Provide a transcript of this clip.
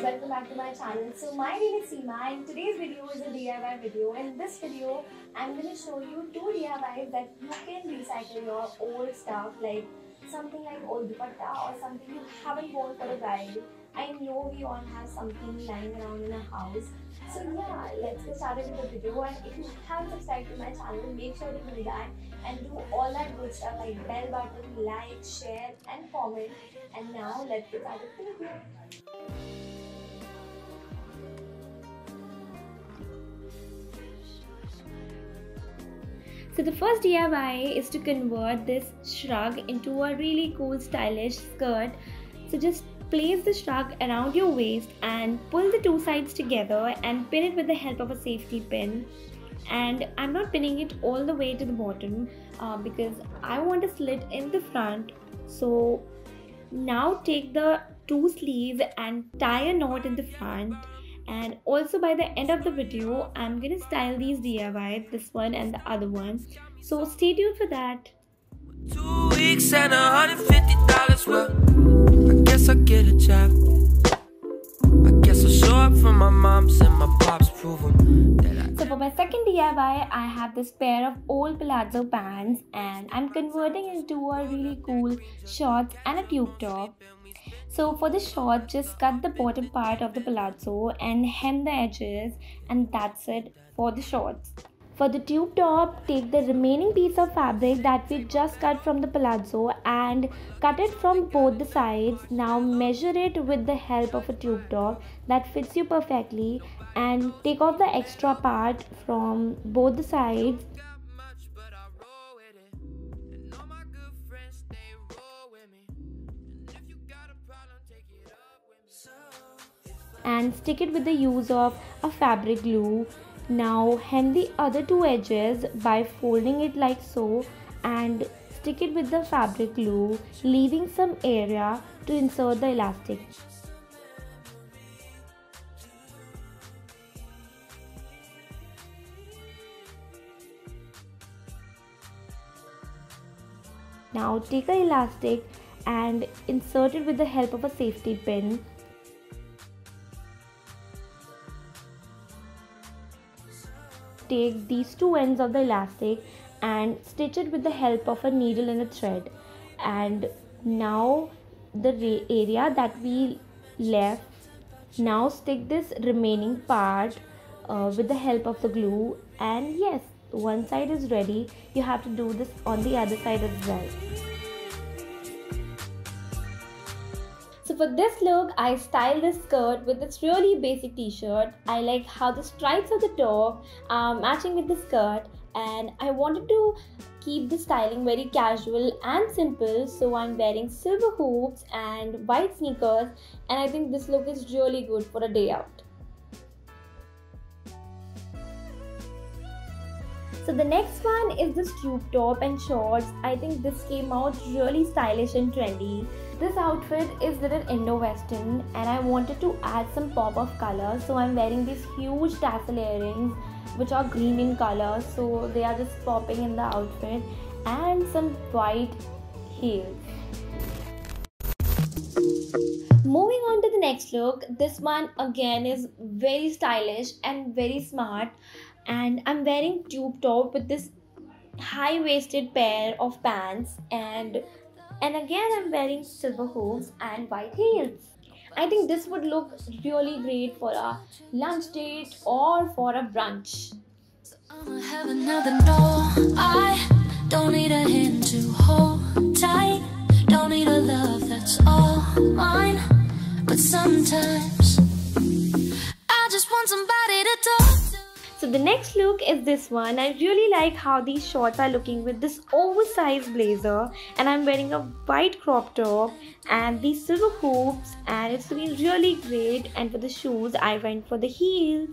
guys, welcome back to my channel. So my name is Seema and today's video is a DIY video. In this video, I'm going to show you 2 DIYs that you can recycle your old stuff, like something like old dupatta or something you haven't worn for a while. I know we all have something lying around in our house. So yeah, let's get started with the video, and if you haven't subscribed to my channel, make sure to do that and do all that good stuff like bell button, like, share and comment. And now let's get started with the video. So the first DIY is to convert this shrug into a really cool stylish skirt. So just place the shrug around your waist and pull the 2 sides together and pin it with the help of a safety pin. And I'm not pinning it all the way to the bottom because I want a slit in the front. So now take the 2 sleeves and tie a knot in the front. And also by the end of the video, I'm gonna style these DIYs, this one and the other one. So stay tuned for that. 2 weeks and $150. Well, I guess I'll get a job. I guess I'll show up for my moms and my pops, prove them that I... So for my second DIY, I have this pair of old Palazzo pants and I'm converting into a really cool shorts and a tube top. So for the short, just cut the bottom part of the palazzo and hem the edges, and that's it for the shorts. For the tube top, take the remaining piece of fabric that we just cut from the palazzo and cut it from both the sides. Now measure it with the help of a tube top that fits you perfectly, and take off the extra part from both the sides. And stick it with the use of a fabric glue. Now hem the other 2 edges by folding it like so and stick it with the fabric glue, leaving some area to insert the elastic. Now take an elastic and insert it with the help of a safety pin. Take these 2 ends of the elastic and stitch it with the help of a needle and a thread. And now the area that we left, now stick this remaining part with the help of the glue. And yes, one side is ready. You have to do this on the other side as well. So for this look, I styled this skirt with this really basic t-shirt. I like how the stripes of the top are matching with the skirt, and I wanted to keep the styling very casual and simple. So I'm wearing silver hoops and white sneakers, and I think this look is really good for a day out. So the next one is this tube top and shorts. I think this came out really stylish and trendy. This outfit is little Indo-Western and I wanted to add some pop of color. So I'm wearing these huge tassel earrings which are green in color. So they are just popping in the outfit, and some white heels. Moving on to the next look. This one again is very stylish and very smart. And I'm wearing tube top with this high-waisted pair of pants, and again I'm wearing silver hoops and white heels. I think this would look really great for a lunch date or for a brunch. I'ma have another no. I don't need a hand to hold tight. Don't need a love that's all mine. But sometimes I just want somebody to talk to. So the next look is this one. I really like how these shorts are looking with this oversized blazer, and I'm wearing a white crop top and these silver hoops, and it's looking really great. And for the shoes, I went for the heels.